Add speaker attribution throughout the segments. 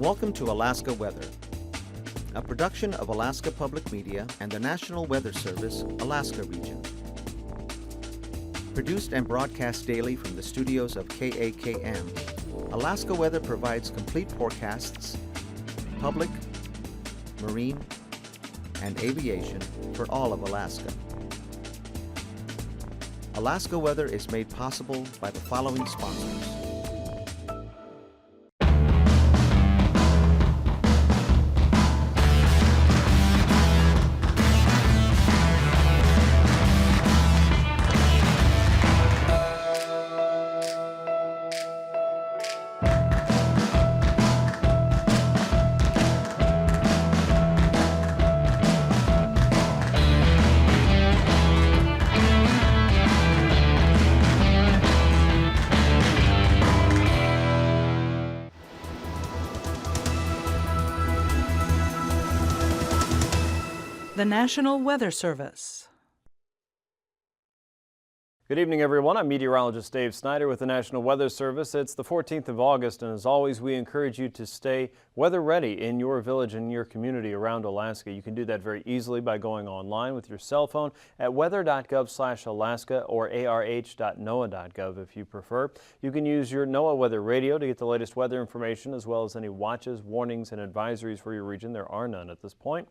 Speaker 1: Welcome to Alaska Weather, a production of Alaska Public Media and the National Weather Service, Alaska Region. Produced and broadcast daily from the studios of KAKM, Alaska Weather provides complete forecasts, public, marine, and aviation for all of Alaska. Alaska Weather is made possible by the following sponsors.
Speaker 2: The National Weather Service.
Speaker 3: Good evening, everyone. I'm meteorologist Dave Snider with the National Weather Service. It's the 14th of August, and as always, we encourage you to stay weather ready in your village and your community around Alaska. You can do that very easily by going online with your cell phone at weather.gov/Alaska or arh.noaa.gov if you prefer. You can use your NOAA weather radio to get the latest weather information as well as any watches, warnings, and advisories for your region. There are none at this point.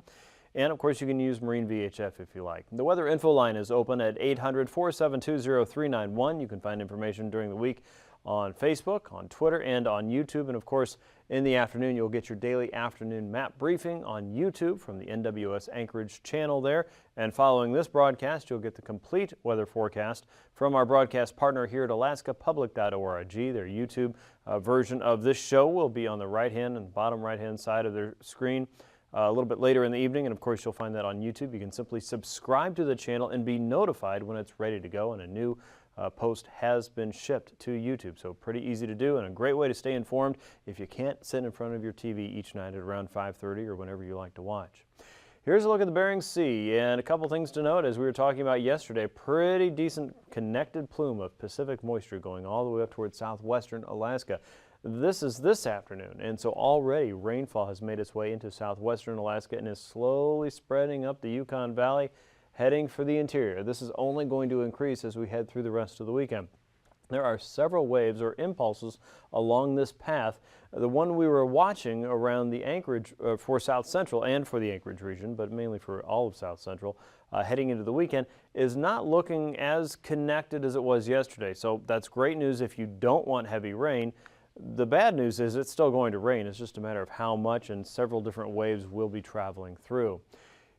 Speaker 3: And of course, you can use Marine VHF if you like. The weather info line is open at 800-472-0391. You can find information during the week on Facebook, on Twitter, and on YouTube. And of course, in the afternoon, you'll get your daily afternoon map briefing on YouTube from the NWS Anchorage channel there. And following this broadcast, you'll get the complete weather forecast from our broadcast partner here at alaskapublic.org. Their YouTube version of this show will be on the right-hand and bottom right-hand side of their screen a little bit later in the evening, and of course you'll find that on YouTube. You can simply subscribe to the channel and be notified when it's ready to go and a new post has been shipped to YouTube. So pretty easy to do and a great way to stay informed if you can't sit in front of your TV each night at around 5:30 or whenever you like to watch. Here's a look at the Bering Sea, and a couple things to note as we were talking about yesterday. Pretty decent connected plume of Pacific moisture going all the way up towards southwestern Alaska. This is this afternoon, and so already rainfall has made its way into southwestern Alaska and is slowly spreading up the Yukon Valley, heading for the interior. This is only going to increase as we head through the rest of the weekend. There are several waves or impulses along this path. The one we were watching around the Anchorage for South Central and for the Anchorage region, but mainly for all of South Central, heading into the weekend, is not looking as connected as it was yesterday. So that's great news if you don't want heavy rain. The bad news is it's still going to rain. It's just a matter of how much, and several different waves will be traveling through.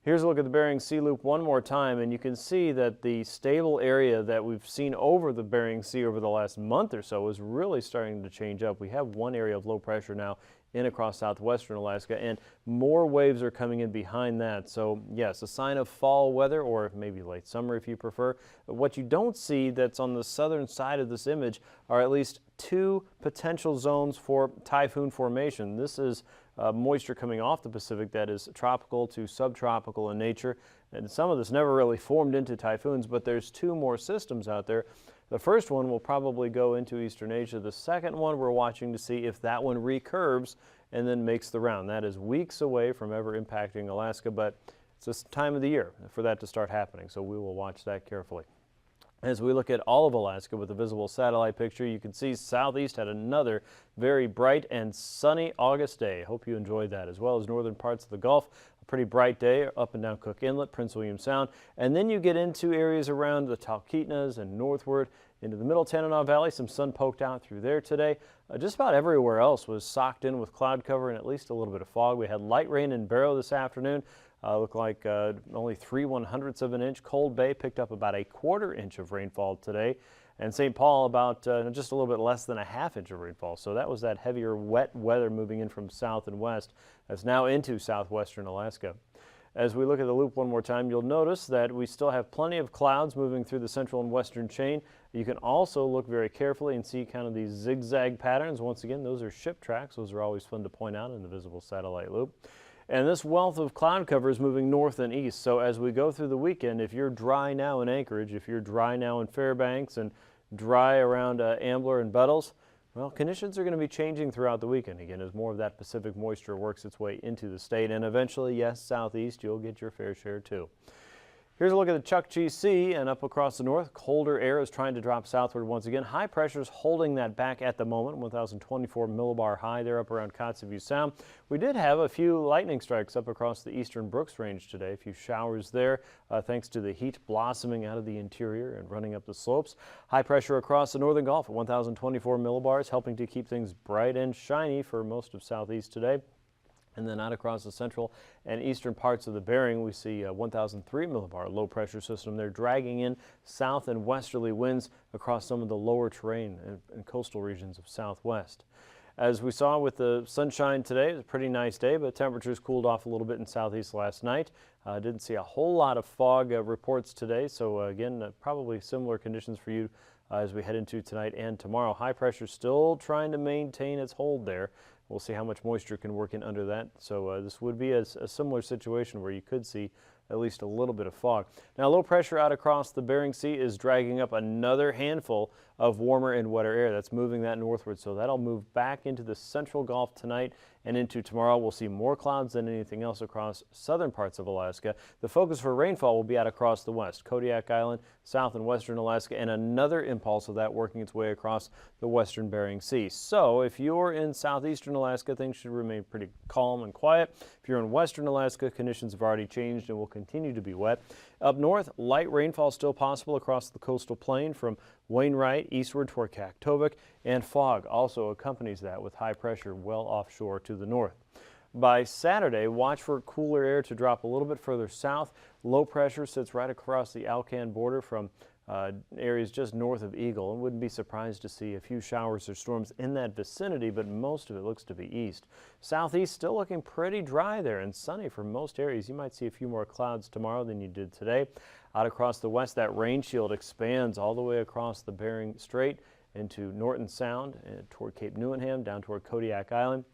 Speaker 3: Here's a look at the Bering Sea Loop one more time, and you can see that the stable area that we've seen over the Bering Sea over the last month or so is really starting to change up. We have one area of low pressure now in across southwestern Alaska, and more waves are coming in behind that. So yes, a sign of fall weather, or maybe late summer if you prefer. What you don't see that's on the southern side of this image are at least two potential zones for typhoon formation. This is moisture coming off the Pacific that is tropical to subtropical in nature, and some of this never really formed into typhoons, but there's two more systems out there. The first one will probably go into eastern Asia. The second one we're watching to see if that one recurves and then makes the round. That is weeks away from ever impacting Alaska, but it's this time of the year for that to start happening, so we will watch that carefully. As we look at all of Alaska with a visible satellite picture, you can see southeast had another very bright and sunny August day. Hope you enjoyed that, as well as northern parts of the Gulf. A pretty bright day up and down Cook Inlet, Prince William Sound. And then you get into areas around the Talkeetnas and northward into the middle Tanana Valley. Some sun poked out through there today. Just about everywhere else was socked in with cloud cover and at least a little bit of fog. We had light rain in Barrow this afternoon. Looked like only 3/100ths of an inch. Cold Bay picked up about a 1/4 inch of rainfall today. And St. Paul about just a little bit less than a 1/2 inch of rainfall. So that was that heavier wet weather moving in from south and west that's now into southwestern Alaska. As we look at the loop one more time, you'll notice that we still have plenty of clouds moving through the central and western chain. You can also look very carefully and see kind of these zigzag patterns. Once again, those are ship tracks. Those are always fun to point out in the visible satellite loop. And this wealth of cloud cover is moving north and east. So as we go through the weekend, if you're dry now in Anchorage, if you're dry now in Fairbanks and dry around Ambler and Bettles, Well, conditions are going to be changing throughout the weekend again as more of that Pacific moisture works its way into the state, and eventually, yes, southeast, you'll get your fair share too. Here's a look at the Chukchi Sea, and up across the north, colder air is trying to drop southward once again. High pressure is holding that back at the moment, 1,024 millibar high there up around Kotzebue Sound. We did have a few lightning strikes up across the eastern Brooks Range today, a few showers there thanks to the heat blossoming out of the interior and running up the slopes. High pressure across the northern Gulf at 1,024 millibars, helping to keep things bright and shiny for most of southeast today. And then out across the central and eastern parts of the Bering, we see a 1,003 millibar low pressure system there dragging in south and westerly winds across some of the lower terrain and coastal regions of southwest. As we saw with the sunshine today, it was a pretty nice day, but temperatures cooled off a little bit in southeast last night. Didn't see a whole lot of fog reports today, so again, probably similar conditions for you as we head into tonight and tomorrow. High pressure still trying to maintain its hold there. We'll see how much moisture can work in under that. So this would be a similar situation where you could see at least a little bit of fog. Now, low pressure out across the Bering Sea is dragging up another handful of warmer and wetter air. That's moving that northward, so that'll move back into the central Gulf tonight and into tomorrow. We'll see more clouds than anything else across southern parts of Alaska. The focus for rainfall will be out across the west, Kodiak Island, south and western Alaska, and another impulse of that working its way across the western Bering Sea. So if you're in southeastern Alaska, things should remain pretty calm and quiet. If you're in western Alaska, conditions have already changed and will continue to be wet. Up north, light rainfall still possible across the coastal plain from Wainwright eastward toward Kaktovik, and fog also accompanies that with high pressure well offshore to the north. By Saturday, watch for cooler air to drop a little bit further south. Low pressure sits right across the Alcan border from areas just north of Eagle, and wouldn't be surprised to see a few showers or storms in that vicinity, but most of it looks to be east. Southeast still looking pretty dry there and sunny for most areas. You might see a few more clouds tomorrow than you did today. Out across the west, that rain shield expands all the way across the Bering Strait into Norton Sound and toward Cape Newenham, down toward Kodiak Island.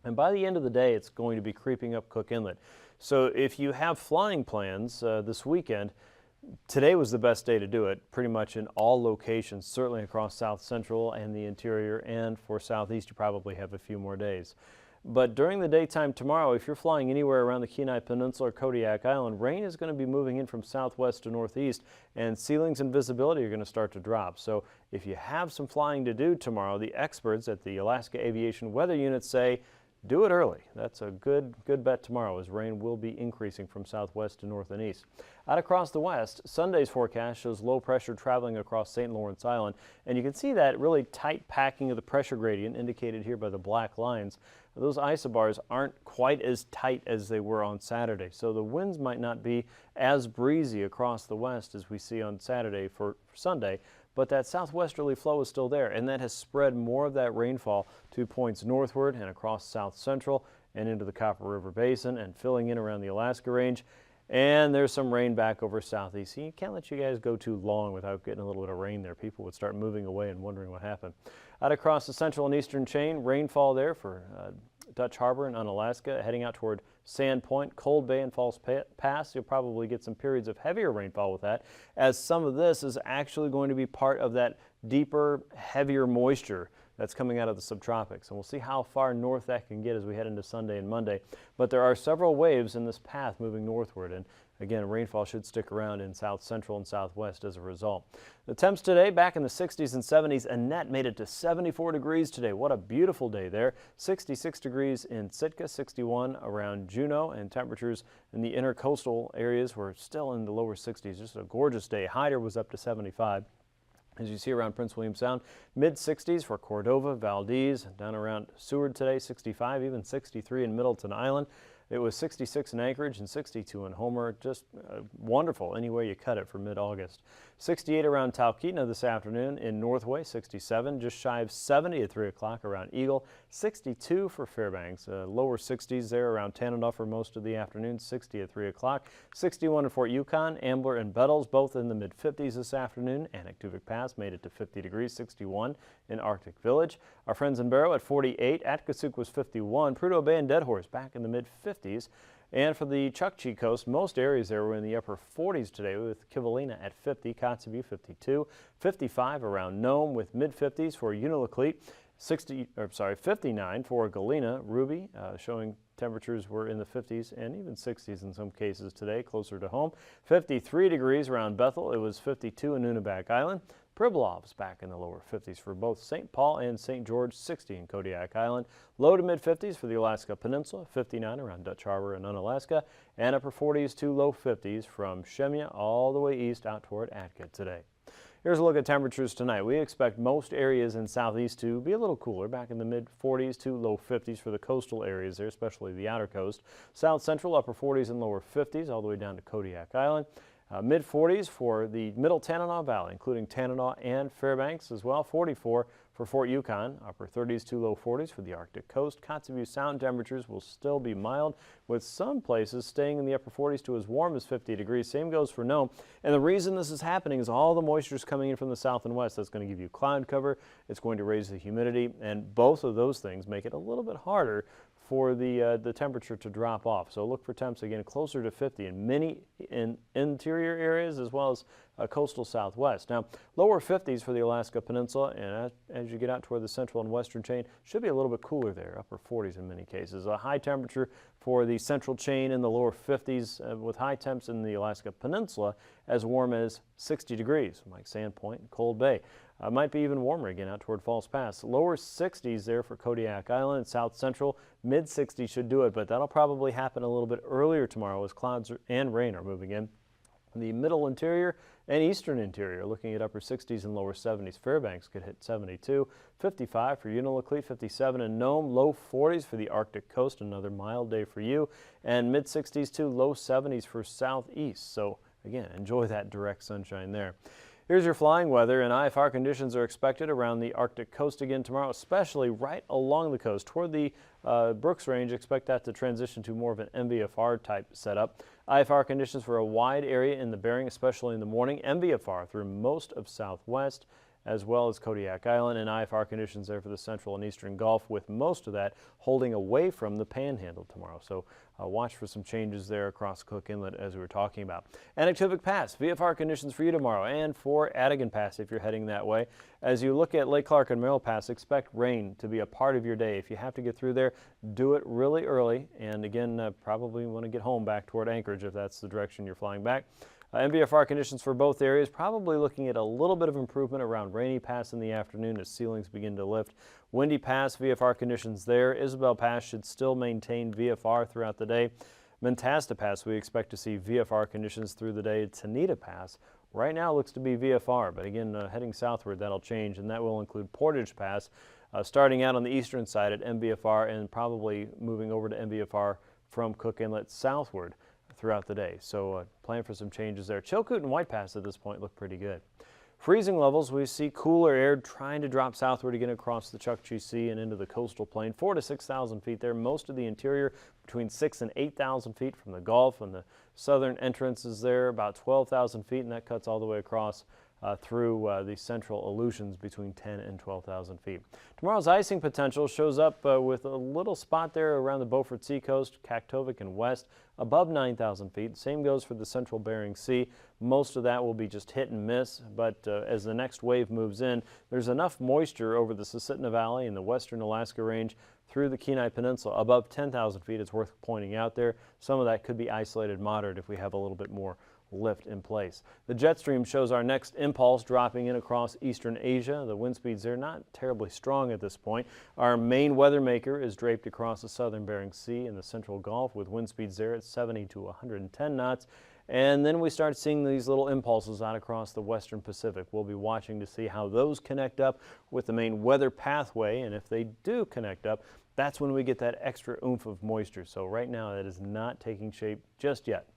Speaker 3: And by the end of the day, it's going to be creeping up Cook Inlet. So if you have flying plans this weekend, today was the best day to do it, pretty much in all locations, certainly across South Central and the interior, and for Southeast, you probably have a few more days. But during the daytime tomorrow, if you're flying anywhere around the Kenai Peninsula or Kodiak Island, rain is going to be moving in from southwest to northeast, and ceilings and visibility are going to start to drop. So if you have some flying to do tomorrow, the experts at the Alaska Aviation Weather Unit say, do it early. That's a good bet tomorrow, as rain will be increasing from southwest to north and east. Out across the west, Sunday's forecast shows low pressure traveling across St. Lawrence Island, and you can see that really tight packing of the pressure gradient indicated here by the black lines. Those isobars aren't quite as tight as they were on Saturday, so the winds might not be as breezy across the west as we see on Saturday for Sunday. But that southwesterly flow is still there, and that has spread more of that rainfall to points northward and across south central and into the Copper River Basin and filling in around the Alaska Range. And there's some rain back over southeast. You can't let you guys go too long without getting a little bit of rain there. People would start moving away and wondering what happened. Out across the central and eastern chain, rainfall there for Dutch Harbor and Unalaska, heading out toward Sand Point, Cold Bay, and False Pass. You'll probably get some periods of heavier rainfall with that, as some of this is actually going to be part of that deeper, heavier moisture that's coming out of the subtropics. And we'll see how far north that can get as we head into Sunday and Monday. But there are several waves in this path moving northward, and again, rainfall should stick around in south central and southwest as a result. The temps today back in the 60s and 70s. Annette made it to 74 degrees today. What a beautiful day there. 66 degrees in Sitka, 61 around Juneau, and temperatures in the intercoastal areas were still in the lower 60s. Just a gorgeous day. Hyder was up to 75. As you see around Prince William Sound, mid-60s for Cordova, Valdez, down around Seward today, 65, even 63 in Middleton Island. It was 66 in Anchorage and 62 in Homer. Just wonderful any way you cut it for mid-August. 68 around Talkeetna this afternoon. In Northway, 67, just shy of 70 at 3 o'clock around Eagle. 62 for Fairbanks. Lower 60s there around Tanana for most of the afternoon. 60 at 3 o'clock. 61 in Fort Yukon. Ambler and Bettles both in the mid-50s this afternoon. Anaktuvik Pass made it to 50 degrees. 61 in Arctic Village. Our friends in Barrow at 48. Atkasuk was 51. Prudhoe Bay and Dead Horse back in the mid-50s. And for the Chukchi Coast, most areas there were in the upper 40s today, with Kivalina at 50, Kotzebue 52, 55 around Nome, with mid-50s for Unalakleet. 59 for Galena. Ruby, showing temperatures were in the 50s and even 60s in some cases today, closer to home. 53 degrees around Bethel. It was 52 in Nunivak Island. Pribilof's back in the lower 50s for both St. Paul and St. George, 60 in Kodiak Island. Low to mid 50s for the Alaska Peninsula, 59 around Dutch Harbor and Unalaska, and upper 40s to low 50s from Shemya all the way east out toward Atka today. Here's a look at temperatures tonight. We expect most areas in southeast to be a little cooler, back in the mid 40s to low 50s for the coastal areas there, especially the outer coast. South central, upper 40s and lower 50s all the way down to Kodiak Island. Mid 40s for the middle Tanana Valley, including Tanana and Fairbanks as well. 44 for Fort Yukon, upper 30s to low 40s for the Arctic coast. Kotzebue Sound temperatures will still be mild, with some places staying in the upper 40s to as warm as 50 degrees. Same goes for Nome. And the reason this is happening is all the moisture is coming in from the south and west. That's going to give you cloud cover. It's going to raise the humidity, and both of those things make it a little bit harder for the temperature to drop off. So look for temps again closer to 50 in many interior areas as well as coastal southwest. Now, lower 50s for the Alaska Peninsula, and as you get out toward the central and western chain, should be a little bit cooler there, upper 40s in many cases. A high temperature for the central chain in the lower 50s with high temps in the Alaska Peninsula as warm as 60 degrees, like Sandpoint and Cold Bay. Might be even warmer again out toward Falls Pass. Lower 60s there for Kodiak Island, South Central. Mid 60s should do it, but that'll probably happen a little bit earlier tomorrow as clouds and rain are moving in. The middle interior and eastern interior looking at upper 60s and lower 70s. Fairbanks could hit 72, 55 for Unalakleet, 57 in Nome, low 40s for the Arctic coast, another mild day for you, and mid 60s to low 70s for southeast. So again, enjoy that direct sunshine there. Here's your flying weather, and IFR conditions are expected around the Arctic coast again tomorrow, especially right along the coast. Toward the Brooks Range, expect that to transition to more of an MVFR type setup. IFR conditions for a wide area in the Bering, especially in the morning. MVFR through most of southwest, as well as Kodiak Island, and IFR conditions there for the central and eastern Gulf, with most of that holding away from the Panhandle tomorrow. So watch for some changes there across Cook Inlet as we were talking about. Anaktuvuk Pass, VFR conditions for you tomorrow, and for Adigan Pass if you're heading that way. As you look at Lake Clark and Merrill Pass, expect rain to be a part of your day. If you have to get through there, do it really early, and again, probably want to get home back toward Anchorage if that's the direction you're flying back. MVFR conditions for both areas, probably looking at a little bit of improvement around Rainy Pass in the afternoon as ceilings begin to lift. Windy Pass, VFR conditions there. Isabel Pass should still maintain VFR throughout the day. Mentasta Pass, we expect to see VFR conditions through the day. Tanita Pass, right now looks to be VFR, but again, heading southward, that'll change, and that will include Portage Pass, starting out on the eastern side at MVFR and probably moving over to MVFR from Cook Inlet southward throughout the day. So plan for some changes there. Chilkoot and White Pass at this point look pretty good. Freezing levels, we see cooler air trying to drop southward again across the Chukchi Sea and into the coastal plain. 4,000 to 6,000 feet there. Most of the interior between 6,000 and 8,000 feet from the Gulf, and the southern entrances there about 12,000 feet, and that cuts all the way across through the central Aleutians between 10 and 12,000 feet. Tomorrow's icing potential shows up with a little spot there around the Beaufort Seacoast, Kaktovik and west, above 9,000 feet. Same goes for the central Bering Sea. Most of that will be just hit and miss, but as the next wave moves in, there's enough moisture over the Susitna Valley and the western Alaska Range through the Kenai Peninsula. Above 10,000 feet, it's worth pointing out there. Some of that could be isolated moderate if we have a little bit more lift in place. The jet stream shows our next impulse dropping in across eastern Asia. The wind speeds there not terribly strong at this point. Our main weather maker is draped across the southern Bering Sea and the central Gulf with wind speeds there at 70 to 110 knots. And then we start seeing these little impulses out across the western Pacific. We'll be watching to see how those connect up with the main weather pathway, and if they do connect up, that's when we get that extra oomph of moisture. So right now that is not taking shape just yet.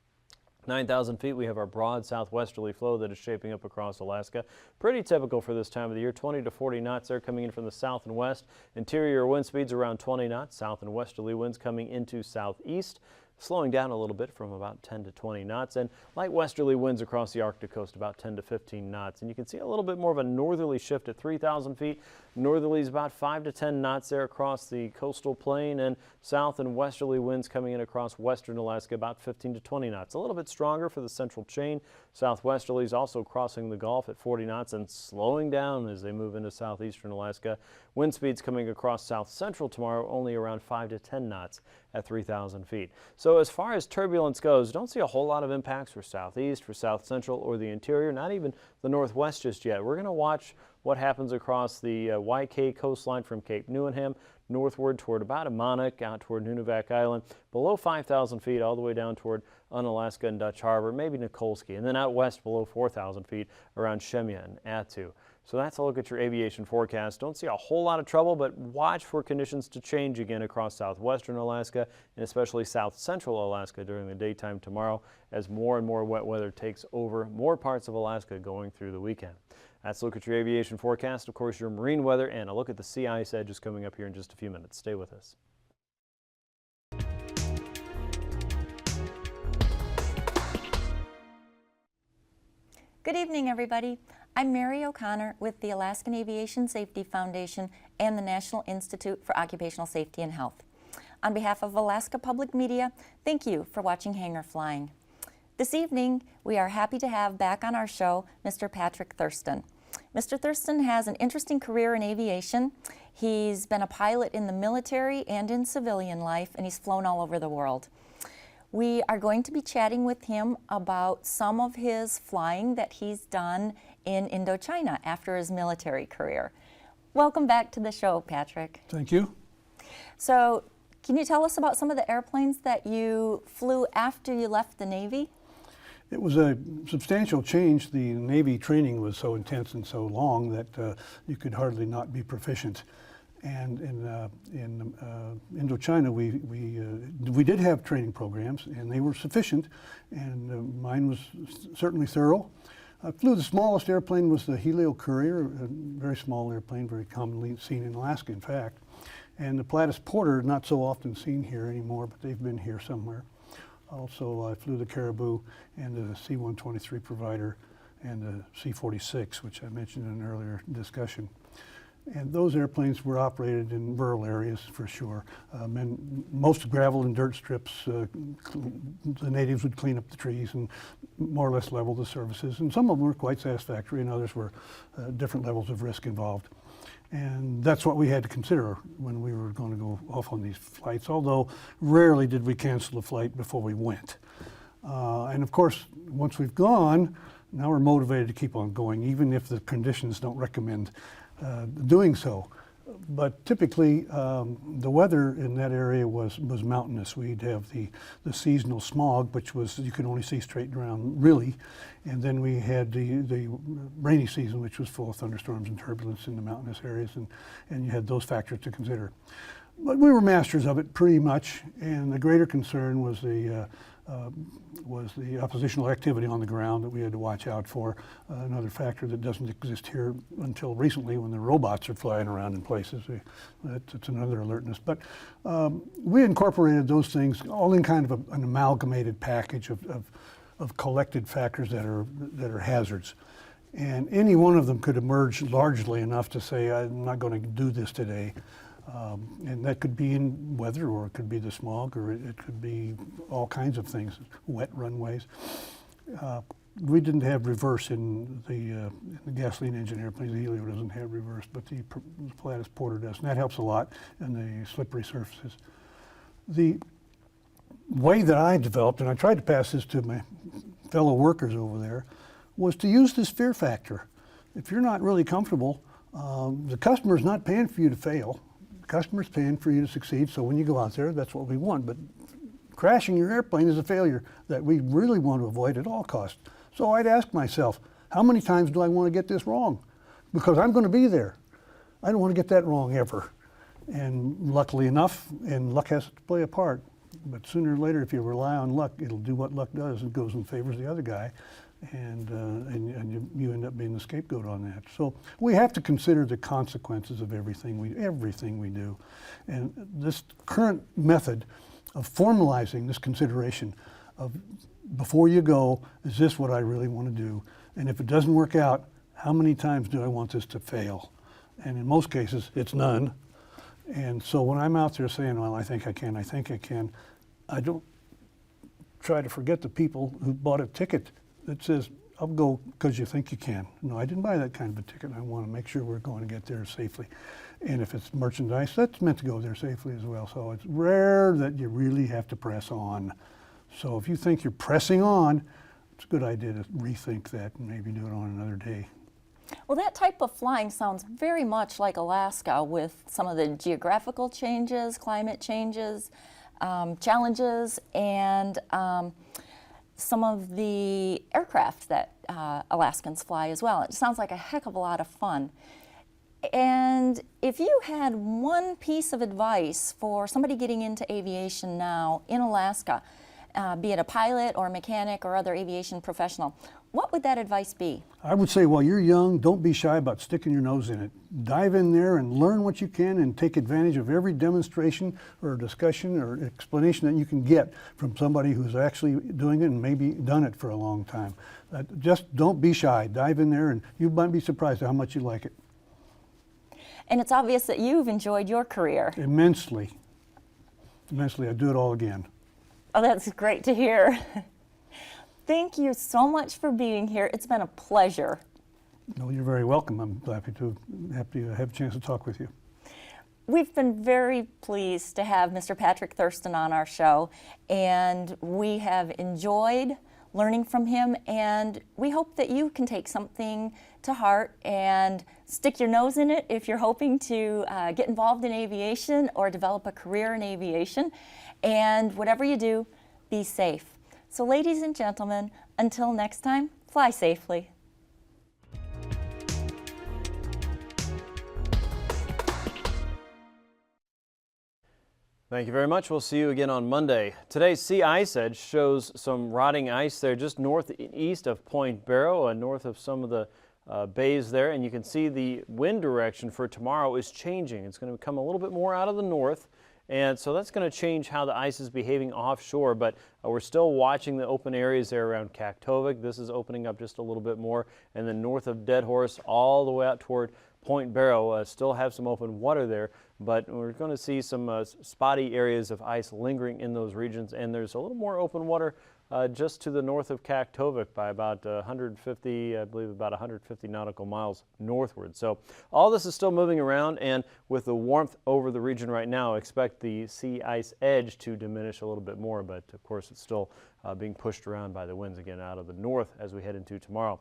Speaker 3: 9,000 feet, we have our broad southwesterly flow that is shaping up across Alaska. Pretty typical for this time of the year. 20 to 40 knots there coming in from the south and west. Interior wind speeds around 20 knots. South and westerly winds coming into southeast. slowing down a little bit from about 10 to 20 knots, and light westerly winds across the Arctic coast about 10 to 15 knots. And you can see a little bit more of a northerly shift at 3,000 feet. Northerlies about 5 to 10 knots there across the coastal plain, and south and westerly winds coming in across western Alaska about 15 to 20 knots. A little bit stronger for the central chain. Southwesterlies also crossing the Gulf at 40 knots and slowing down as they move into southeastern Alaska. Wind speeds coming across south central tomorrow only around 5 to 10 knots at 3,000 feet. So as far as turbulence goes, don't see a whole lot of impacts for southeast, for south central, or the interior, not even the northwest just yet. We're going to watch what happens across the YK coastline from Cape Newenham northward toward about Amanak, out toward Nunivak Island, below 5,000 feet all the way down toward Unalaska and Dutch Harbor, maybe Nikolsky, and then out west below 4,000 feet around Shemya and Attu. So that's a look at your aviation forecast. Don't see a whole lot of trouble, but watch for conditions to change again across southwestern Alaska and especially south central Alaska during the daytime tomorrow as more and more wet weather takes over more parts of Alaska going through the weekend. That's a look at your aviation forecast. Of course, your marine weather and a look at the sea ice edge is coming up here in just a few minutes. Stay with us.
Speaker 4: Good evening, everybody. I'm Mary O'Connor with the Alaskan Aviation Safety Foundation and the National Institute for Occupational Safety and Health. On behalf of Alaska Public Media, thank you for watching Hangar Flying. This evening, we are happy to have back on our show Mr. Patrick Thurston. Mr. Thurston has an interesting career in aviation. He's been a pilot in the military and in civilian life, and he's flown all over the world. We are going to be chatting with him about some of his flying that he's done in Indochina after his military career. Welcome back to the show, Patrick.
Speaker 5: Thank you.
Speaker 4: So, can you tell us about some of the airplanes that you flew after you left the Navy?
Speaker 5: It was a substantial change. The Navy training was so intense and so long that you could hardly not be proficient. And in Indochina, we did have training programs, and they were sufficient, and mine was certainly thorough. I flew the smallest airplane was the Helio Courier, a very small airplane, very commonly seen in Alaska, in fact. And the Pilatus Porter, not so often seen here anymore, but they've been here somewhere. Also, I flew the Caribou and the C-123 Provider and the C-46, which I mentioned in an earlier discussion. And those airplanes were operated in rural areas for sure. Most gravel and dirt strips, the natives would clean up the trees and more or less level the surfaces. And some of them were quite satisfactory, and others were different levels of risk involved. And that's what we had to consider when we were going to go off on these flights, although rarely did we cancel a flight before we went. And of course, once we've gone, now we're motivated to keep on going, even if the conditions don't recommend doing so. But typically, the weather in that area was mountainous. We'd have the seasonal smog, which was you could only see straight around, really. And then we had the rainy season, which was full of thunderstorms and turbulence in the mountainous areas, and you had those factors to consider. But we were masters of it pretty much, and the greater concern was the oppositional activity on the ground that we had to watch out for. Another factor that doesn't exist here until recently, when the robots are flying around in places. That's another alertness. But we incorporated those things all in kind of an amalgamated package of collected factors that are hazards. And any one of them could emerge largely enough to say, I'm not going to do this today. And that could be in weather, or it could be the smog, or it could be all kinds of things, wet runways. We didn't have reverse in the gasoline engine airplanes. The Helio doesn't have reverse, but the Pilatus Porter does, and that helps a lot in the slippery surfaces. The way that I developed, and I tried to pass this to my fellow workers over there, was to use this fear factor. If you're not really comfortable, the customer's not paying for you to fail. The customer's paying for you to succeed, so when you go out there, that's what we want. But crashing your airplane is a failure that we really want to avoid at all costs. So I'd ask myself, how many times do I want to get this wrong? Because I'm going to be there. I don't want to get that wrong ever. And luckily enough, and luck has to play a part, but sooner or later, if you rely on luck, it'll do what luck does. It goes and favors the other guy. And you end up being the scapegoat on that. So we have to consider the consequences of everything we do. And this current method formalizing this consideration of, before you go, is this what I really want to do? And if it doesn't work out, how many times do I want this to fail? And in most cases, it's none. And so when I'm out there saying, well, I think I can, I don't try to forget the people who bought a ticket that says, I'll go because you think you can. No, I didn't buy that kind of a ticket. I want to make sure we're going to get there safely. And if it's merchandise, that's meant to go there safely as well. So it's rare that you really have to press on. So if you think you're pressing on, it's a good idea to rethink that and maybe do it on another day.
Speaker 4: Well, that type of flying sounds very much like Alaska, with some of the geographical changes, climate changes, challenges, and some of the aircraft that Alaskans fly as well. It sounds like a heck of a lot of fun. And if you had one piece of advice for somebody getting into aviation now in Alaska, be it a pilot or a mechanic or other aviation professional, what would that advice be?
Speaker 5: I would say while you're young, don't be shy about sticking your nose in it. Dive in there and learn what you can and take advantage of every demonstration or discussion or explanation that you can get from somebody who's actually doing it and maybe done it for a long time. Just don't be shy. Dive in there and you might be surprised at how much you like it.
Speaker 4: And it's obvious that you've enjoyed your career.
Speaker 5: Immensely. Immensely. I'd do it all again.
Speaker 4: Oh, that's great to hear. Thank you so much for being here. It's been a pleasure.
Speaker 5: No, you're very welcome. I'm happy to have a chance to talk with you.
Speaker 4: We've been very pleased to have Mr. Patrick Thurston on our show, and we have enjoyed learning from him, and we hope that you can take something to heart and stick your nose in it if you're hoping to get involved in aviation or develop a career in aviation. And whatever you do, be safe. So ladies and gentlemen, until next time, fly safely.
Speaker 3: Thank you very much. We'll see you again on Monday. Today's sea ice edge shows some rotting ice there just northeast of Point Barrow, north of some of the bays there. And you can see the wind direction for tomorrow is changing. It's going to come a little bit more out of the north. And so that's going to change how the ice is behaving offshore, but we're still watching the open areas there around AKwx. This is opening up just a little bit more, and then north of Dead Horse all the way out toward Point Barrow, still have some open water there, but we're going to see some spotty areas of ice lingering in those regions, and there's a little more open water just to the north of AKwx by about 150, I believe about 150 nautical miles northward. So all this is still moving around, and with the warmth over the region right now, expect the sea ice edge to diminish a little bit more, but of course it's still being pushed around by the winds again out of the north as we head into tomorrow.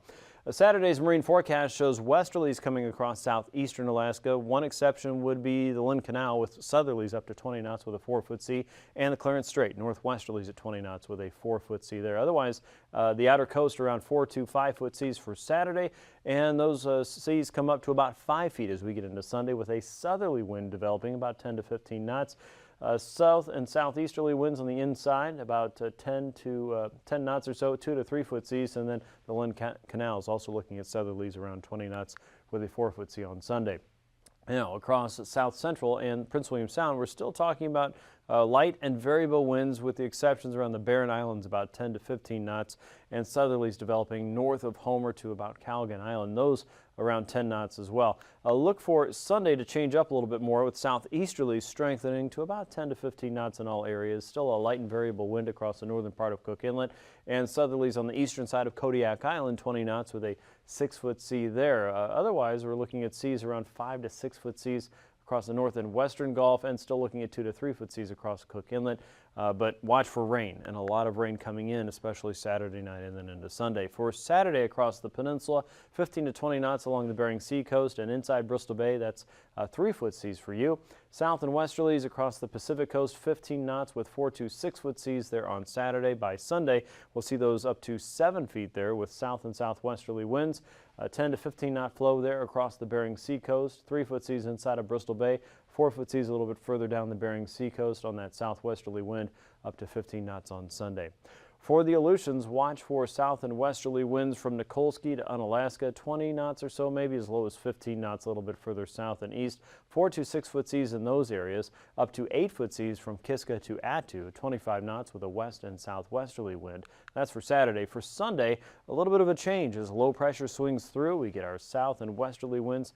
Speaker 3: Saturday's marine forecast shows westerlies coming across southeastern Alaska. One exception would be the Lynn Canal with southerlies up to 20 knots with a 4-foot sea, and the Clarence Strait, northwesterlies at 20 knots with a 4-foot sea there. Otherwise, the outer coast around 4 to 5-foot seas for Saturday, and those seas come up to about 5 feet as we get into Sunday with a southerly wind developing about 10 to 15 knots. South and southeasterly winds on the inside, about 10 knots or so, 2 to 3-foot seas, and then the Lynn Canal is also looking at southerlies around 20 knots with a 4-foot sea on Sunday. Now, across South Central and Prince William Sound, we're still talking about light and variable winds with the exceptions around the Barren Islands, about 10 to 15 knots, and southerlies developing north of Homer to about Callaghan Island, those around 10 knots as well. Look for Sunday to change up a little bit more with southeasterlies strengthening to about 10 to 15 knots in all areas. Still a light and variable wind across the northern part of Cook Inlet, and southerlies on the eastern side of Kodiak Island, 20 knots with a 6-foot sea there. Otherwise, we're looking at seas around 5 to 6-foot seas across the north and western Gulf, and still looking at 2 to 3-foot seas across Cook Inlet. But watch for rain, and a lot of rain coming in, especially Saturday night and then into Sunday. For Saturday across the peninsula, 15 to 20 knots along the Bering Sea coast, and inside Bristol Bay, that's 3-foot seas for you. South and westerlies across the Pacific coast, 15 knots with 4 to 6-foot seas there on Saturday. By Sunday, we'll see those up to 7 feet there with south and southwesterly winds. 10 to 15 knot flow there across the Bering Sea coast, 3-foot seas inside of Bristol Bay, 4-foot seas a little bit further down the Bering Sea coast on that southwesterly wind, up to 15 knots on Sunday. For the Aleutians, watch for south and westerly winds from Nikolsky to Unalaska, 20 knots or so, maybe as low as 15 knots a little bit further south and east. 4 to 6 foot seas in those areas, up to 8 foot seas from Kiska to Attu, 25 knots with a west and southwesterly wind. That's for Saturday. For Sunday, a little bit of a change as low pressure swings through. We get our south and westerly winds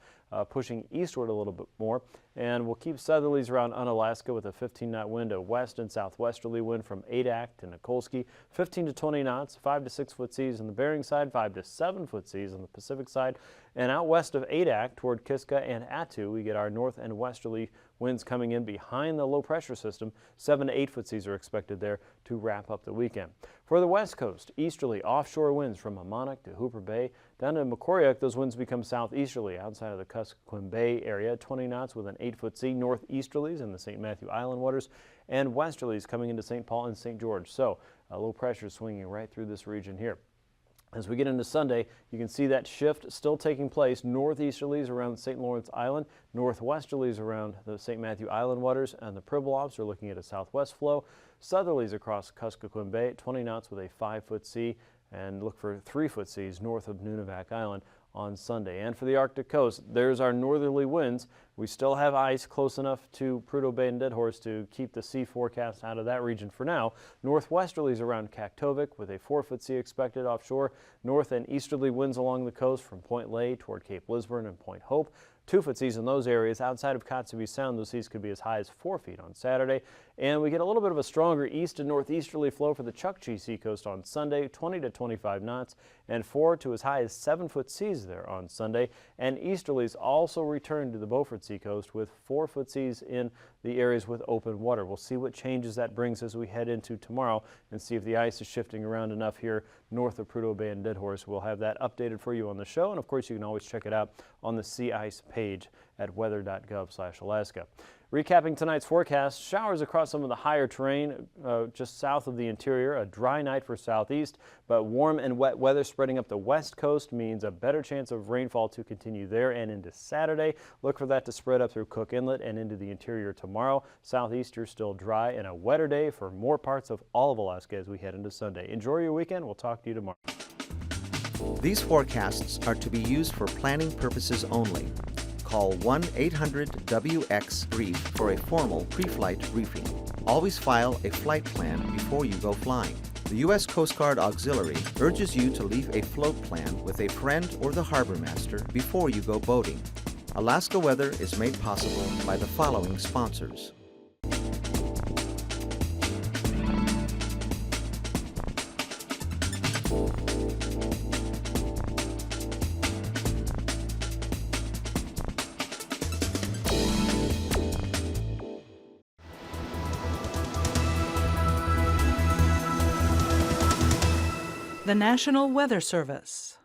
Speaker 3: pushing eastward a little bit more, and we'll keep southerlies around Unalaska with a 15-knot wind, a west and southwesterly wind from Adak to Nikolsky, 15 to 20 knots, 5 to 6 foot seas on the Bering side, 5 to 7 foot seas on the Pacific side, and out west of Adak toward Kiska and Attu, we get our north and westerly winds coming in behind the low pressure system. 7 to 8 foot seas are expected there to wrap up the weekend. For the west coast, easterly offshore winds from Mamaroneck to Hooper Bay. Down to Macquarie, those winds become southeasterly outside of the Kuskokwim Bay area, 20 knots with an 8 foot sea. Northeasterlies in the St. Matthew Island waters, and westerlies coming into St. Paul and St. George. So low pressure swinging right through this region here. As we get into Sunday, you can see that shift still taking place. Northeasterlies around St. Lawrence Island, northwesterlies around the St. Matthew Island waters, and the Pribilofs are looking at a southwest flow. Southerlies across Kuskokwim Bay, 20 knots with a 5 foot sea, and look for 3 foot seas north of Nunivak Island on Sunday. And for the Arctic coast, there's our northerly winds. We still have ice close enough to Prudhoe Bay and Deadhorse to keep the sea forecast out of that region for now. Northwesterlies around Kaktovik with a 4 foot sea expected offshore. North and easterly winds along the coast from Point Lay toward Cape Lisburne and Point Hope. 2 foot seas in those areas. Outside of Kotzebue Sound, those seas could be as high as 4 feet on Saturday. And we get a little bit of a stronger east and northeasterly flow for the Chukchi seacoast on Sunday, 20 to 25 knots, and 4 to as high as 7 foot seas there on Sunday. And easterlies also return to the Beaufort seacoast with 4 foot seas in the areas with open water. We'll see what changes that brings as we head into tomorrow and see if the ice is shifting around enough here north of Prudhoe Bay and Deadhorse. We'll have that updated for you on the show, and of course you can always check it out on the sea ice page at weather.gov/Alaska. Recapping tonight's forecast, showers across some of the higher terrain just south of the interior. A dry night for southeast, but warm and wet weather spreading up the west coast means a better chance of rainfall to continue there and into Saturday. Look for that to spread up through Cook Inlet and into the interior tomorrow. Southeasters still dry and a wetter day for more parts of all of Alaska as we head into Sunday. Enjoy your weekend. We'll talk to you tomorrow.
Speaker 1: These forecasts are to be used for planning purposes only. Call 1-800-WX-BRIEF for a formal pre-flight briefing. Always file a flight plan before you go flying. The U.S. Coast Guard Auxiliary urges you to leave a float plan with a friend or the harbor master before you go boating. Alaska Weather is made possible by the following sponsors.
Speaker 2: The National Weather Service.